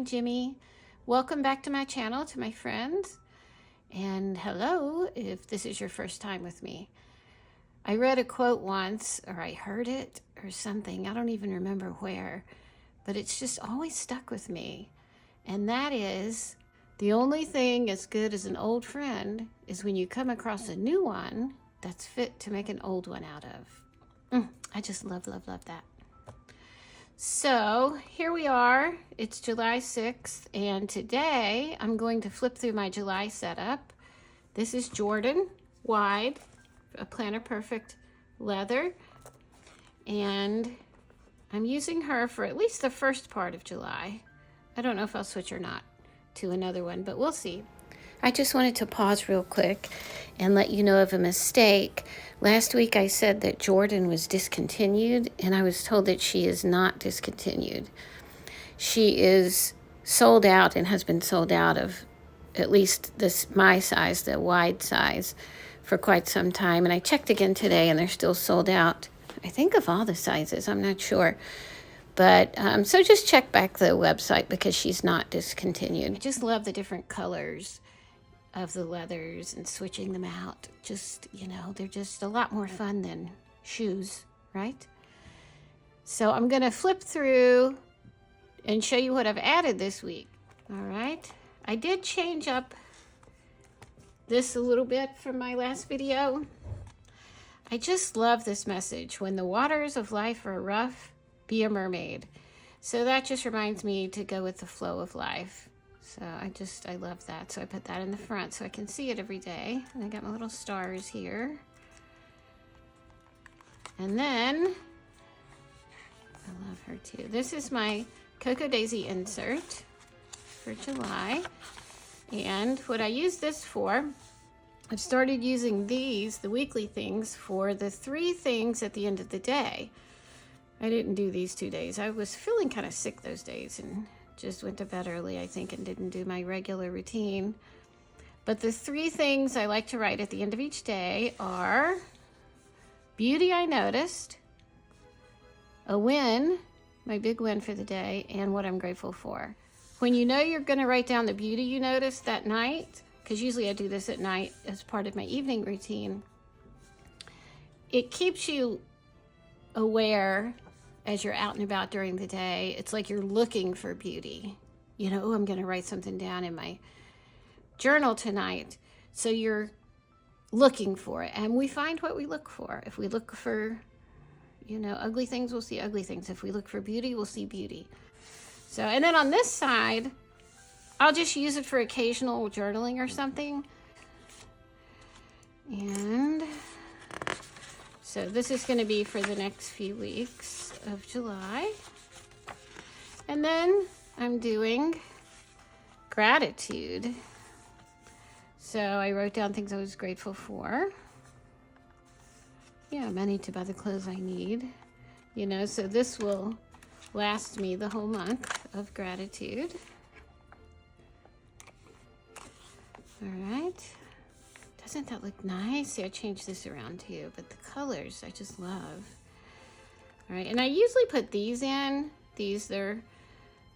Jimmy. Welcome back to my channel, to my friends. And hello, if this is your first time with me. I read a quote once, or I heard it, or something. I don't even remember where, but it's just always stuck with me. And that is, the only thing as good as an old friend is when you come across a new one that's fit to make an old one out of. I just love that. So here we are, it's July 6th, and today I'm going to flip through my July setup. This is Jordan Wide, a Planner Perfect leather, and I'm using her for at least the first part of July. I don't know if I'll switch or not to another one, but we'll see. I just wanted to pause real quick and let you know of a mistake. Last week I said that Jordan was discontinued, and I was told that she is not discontinued. She is sold out and has been sold out of at least my size, the wide size, for quite some time. And I checked again today and they're still sold out, I think, of all the sizes. I'm not sure. But so just check back the website because she's not discontinued. I just love the different colors of the leathers and switching them out. Just, you know, they're just a lot more fun than shoes, right? So I'm going to flip through and show you what I've added this week. All right. I did change up this a little bit from my last video. I just love this message. When the waters of life are rough, be a mermaid. So that just reminds me to go with the flow of life. So I love that. So I put that in the front so I can see it every day. And I got my little stars here. And then, I love her too. This is my Cocoa Daisy insert for July. And what I use this for, I've started using these, the weekly things, for the 3 things at the end of the day. I didn't do these 2 days. I was feeling kind of sick those days and just went to bed early, I think, and didn't do my regular routine. But the 3 things I like to write at the end of each day are beauty I noticed, a win, my big win for the day, and what I'm grateful for. When you know you're going to write down the beauty you noticed that night, because usually I do this at night as part of my evening routine, it keeps you aware as you're out and about during the day. It's like you're looking for beauty. You know, oh, I'm going to write something down in my journal tonight. So you're looking for it. And we find what we look for. If we look for, you know, ugly things, we'll see ugly things. If we look for beauty, we'll see beauty. So, and then on this side, I'll just use it for occasional journaling or something. And so this is going to be for the next few weeks of July. And then I'm doing gratitude. So I wrote down things I was grateful for. Yeah, money to buy the clothes I need. You know, so this will last me the whole month of gratitude. All right. Doesn't that look nice? See, I changed this around too, but the colors I just love. All right, and I usually put these in. They're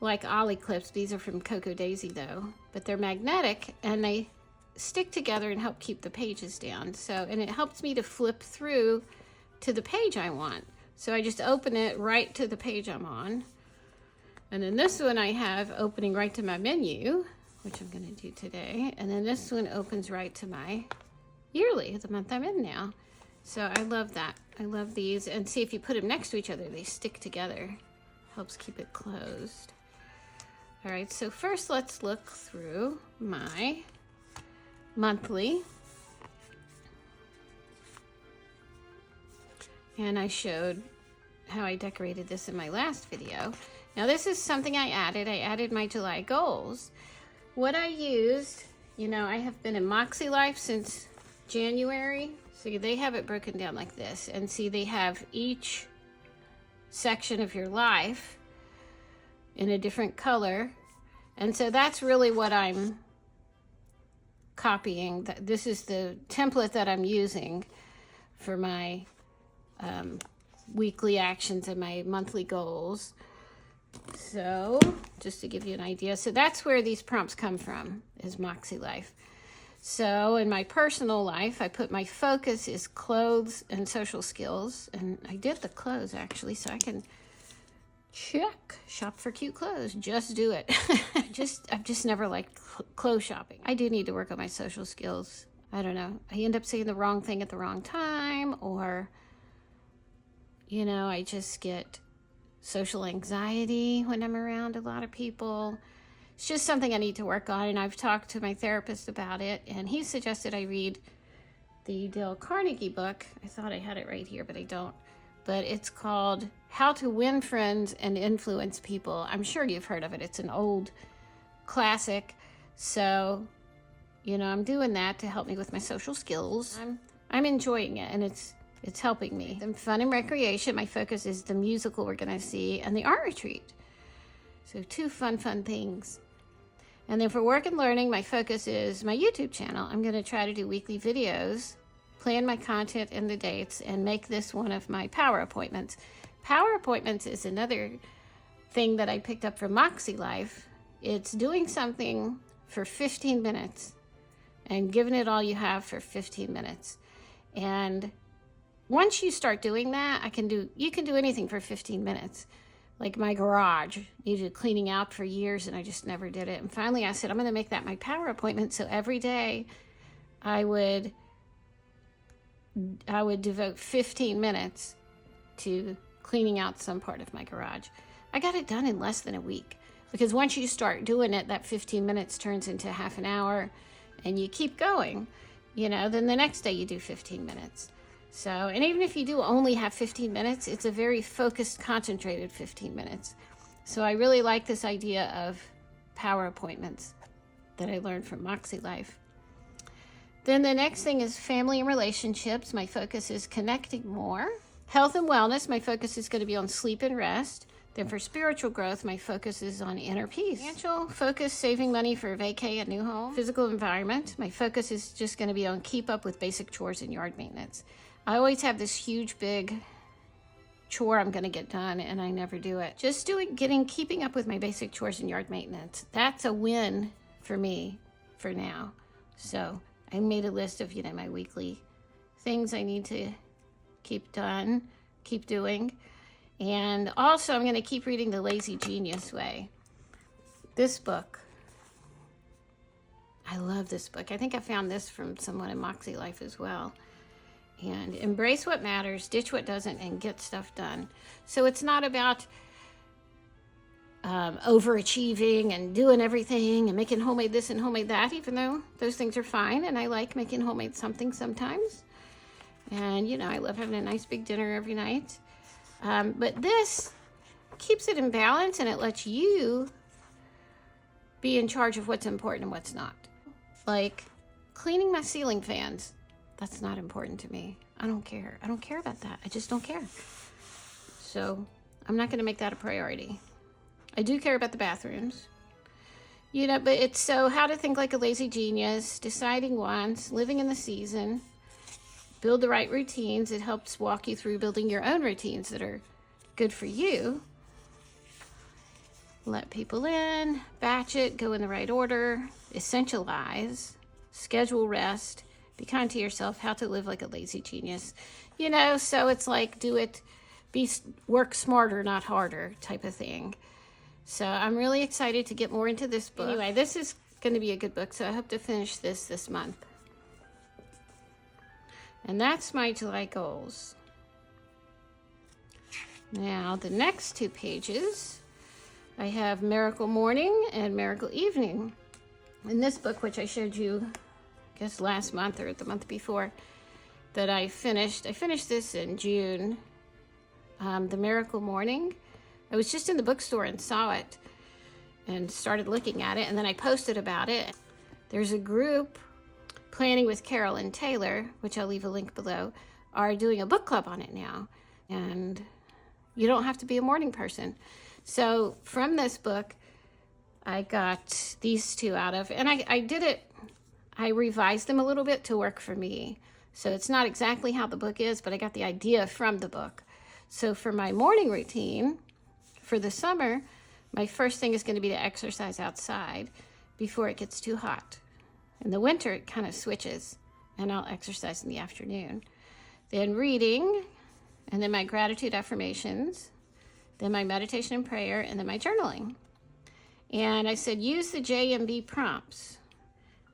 like ollie clips. These are from Cocoa Daisy though, but they're magnetic and they stick together and help keep the pages down. So, and it helps me to flip through to the page I want. So I just open it right to the page I'm on. And then this one I have opening right to my menu, which I'm going to do today. And then this one opens right to my yearly, the month I'm in now. So I love that. I love these. And see, if you put them next to each other, they stick together. Helps keep it closed. All right, so first let's look through my monthly. And I showed how I decorated this in my last video. Now this is something I added. I added my July goals. What I used, you know, I have been in Makselife since January. So they have it broken down like this. And see, they have each section of your life in a different color. And so that's really what I'm copying. This is the template that I'm using for my weekly actions and my monthly goals. So, just to give you an idea, so that's where these prompts come from, is Makselife. So, in my personal life, I put my focus is clothes and social skills, and I did the clothes actually, so I can check shop for cute clothes. Just do it. I've just never liked clothes shopping. I do need to work on my social skills. I don't know. I end up saying the wrong thing at the wrong time, or I just get social anxiety when I'm around a lot of people. It's just something I need to work on, and I've talked to my therapist about it, and he suggested I read the Dale Carnegie book. I thought I had it right here, but I don't. But it's called How to Win Friends and Influence People. I'm sure you've heard of it. It's an old classic. So, I'm doing that to help me with my social skills. I'm enjoying it, and it's helping me. The fun and recreation, my focus is the musical we're going to see and the art retreat. So 2 fun things. And then for work and learning, my focus is my YouTube channel. I'm going to try to do weekly videos, plan my content and the dates, and make this one of my power appointments. Power appointments is another thing that I picked up from Makselife. It's doing something for 15 minutes and giving it all you have for 15 minutes. And once you start doing that, you can do anything for 15 minutes. Like my garage needed cleaning out for years, and I just never did it. And finally I said, I'm going to make that my power appointment. So every day I would devote 15 minutes to cleaning out some part of my garage. I got it done in less than a week, because once you start doing it, that 15 minutes turns into half an hour, and you keep going, then the next day you do 15 minutes. So, and even if you do only have 15 minutes, it's a very focused, concentrated 15 minutes. So I really like this idea of power appointments that I learned from Makselife. Then the next thing is family and relationships. My focus is connecting more. Health and wellness, my focus is going to be on sleep and rest. Then for spiritual growth, my focus is on inner peace. Financial focus, saving money for a vacay, a new home. Physical environment, my focus is just going to be on keep up with basic chores and yard maintenance. I always have this huge, big chore I'm going to get done, and I never do it. Just keeping up with my basic chores and yard maintenance. That's a win for me for now. So I made a list of, my weekly things I need to keep doing. And also I'm going to keep reading The Lazy Genius Way. This book, I love this book. I think I found this from someone in Makselife as well. And embrace what matters, ditch what doesn't, and get stuff done. So it's not about overachieving and doing everything and making homemade this and homemade that, even though those things are fine, and I like making homemade something sometimes. And, I love having a nice big dinner every night. But this keeps it in balance, and it lets you be in charge of what's important and what's not. Like cleaning my ceiling fans. That's not important to me. I don't care. I don't care about that. I just don't care. So I'm not going to make that a priority. I do care about the bathrooms. But it's so how to think like a lazy genius, deciding once, living in the season, build the right routines. It helps walk you through building your own routines that are good for you. Let people in, batch it, go in the right order, essentialize, schedule rest, be kind to yourself, how to live like a lazy genius. So it's like work smarter, not harder type of thing. So I'm really excited to get more into this book. Anyway, this is going to be a good book, so I hope to finish this month. And that's my July goals. Now, the next 2 pages, I have Miracle Morning and Miracle Evening. In this book, which I showed you, I guess last month or the month before, that I finished this in June. The Miracle Morning. I was just in the bookstore and saw it and started looking at it, and then I posted about it. There's a group, Planning with Carol and Taylor, which I'll leave a link below, are doing a book club on it now. And you don't have to be a morning person. So from this book, I got these 2 out of, and I revised them a little bit to work for me. So it's not exactly how the book is, but I got the idea from the book. So for my morning routine for the summer, my first thing is going to be to exercise outside before it gets too hot. In the winter, it kind of switches, and I'll exercise in the afternoon. Then reading, and then my gratitude affirmations, then my meditation and prayer, and then my journaling. And I said, use the J and B prompts.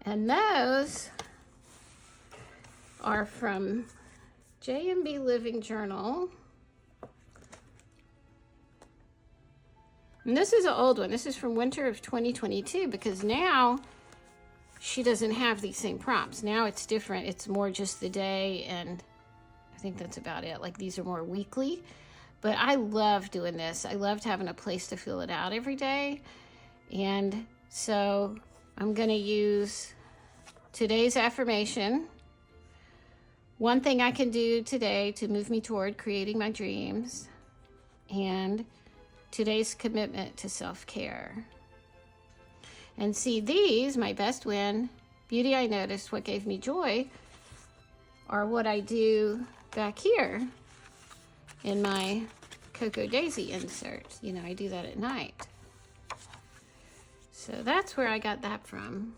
And those are from J and B Living Journal. And this is an old one. This is from winter of 2022 because now she doesn't have these same prompts. Now it's different. It's more just the day, and I think that's about it. Like, these are more weekly. But I love doing this. I loved having a place to fill it out every day. And so I'm going to use today's affirmation. One thing I can do today to move me toward creating my dreams. And today's commitment to self-care. And see, these, my best win, beauty I noticed, what gave me joy, are what I do back here in my Cocoa Daisy insert. You know, I do that at night. So that's where I got that from.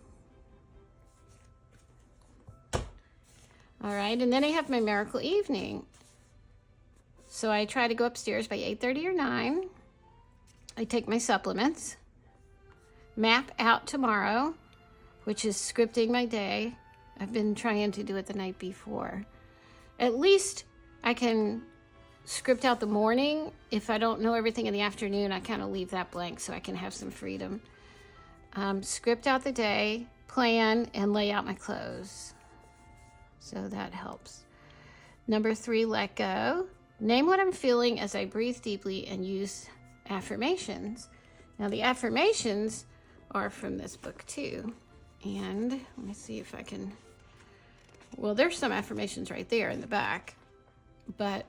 All right, and then I have my miracle evening. So I try to go upstairs by 8:30 or 9. I take my supplements, map out tomorrow, which is scripting my day. I've been trying to do it the night before. At least I can script out the morning. If I don't know everything in the afternoon, I kind of leave that blank so I can have some freedom. Script out the day, plan, and lay out my clothes. So that helps. Number 3, let go. Name what I'm feeling as I breathe deeply and use affirmations. Now the affirmations are from this book too. And let me see if I can, well, there's some affirmations right there in the back, but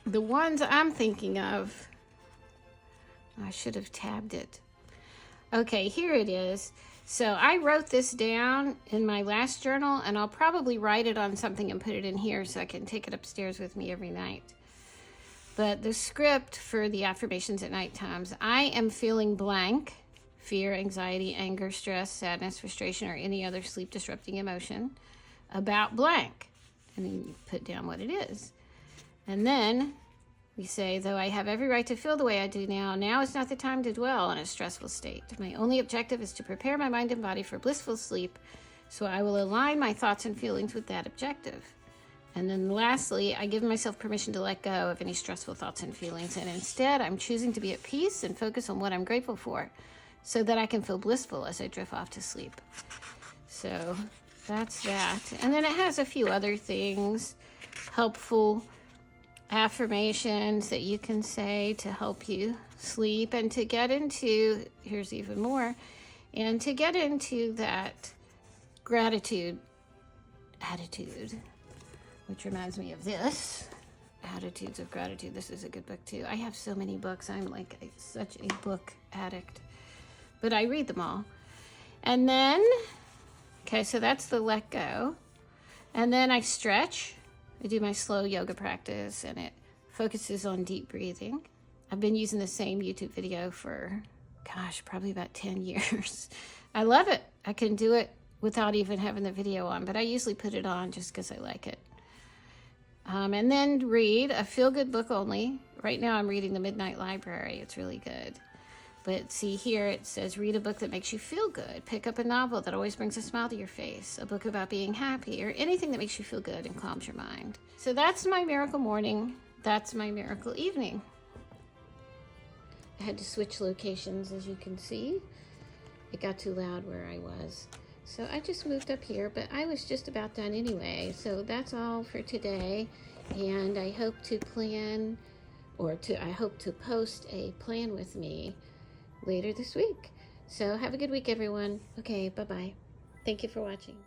the ones I'm thinking of, I should have tabbed it. Okay, here it is. So I wrote this down in my last journal, and I'll probably write it on something and put it in here so I can take it upstairs with me every night. But the script for the affirmations at night times, I am feeling blank, fear, anxiety, anger, stress, sadness, frustration, or any other sleep disrupting emotion about blank. And then you put down what it is. And then we say, though I have every right to feel the way I do now is not the time to dwell on a stressful state. My only objective is to prepare my mind and body for blissful sleep, so I will align my thoughts and feelings with that objective. And then lastly, I give myself permission to let go of any stressful thoughts and feelings, and instead I'm choosing to be at peace and focus on what I'm grateful for so that I can feel blissful as I drift off to sleep. So that's that. And then it has a few other things, helpful affirmations that you can say to help you sleep and to get into, here's even more, and to get into that gratitude attitude, which reminds me of this, Attitudes of Gratitude. This is a good book too. I have so many books. I'm like such a book addict, but I read them all. And then, okay, so that's the let go. And then I stretch. I do my slow yoga practice, and it focuses on deep breathing. I've been using the same YouTube video for, gosh, probably about 10 years. I love it. I can do it without even having the video on, but I usually put it on just because I like it. And then read a feel-good book only. Right now I'm reading The Midnight Library. It's really good. But see here, it says read a book that makes you feel good. Pick up a novel that always brings a smile to your face. A book about being happy, or anything that makes you feel good and calms your mind. So that's my miracle morning. That's my miracle evening. I had to switch locations, as you can see. It got too loud where I was. So I just moved up here, but I was just about done anyway. So that's all for today. And I hope to plan, I hope to post a plan with me later this week. So have a good week, everyone. Okay, bye-bye. Thank you for watching.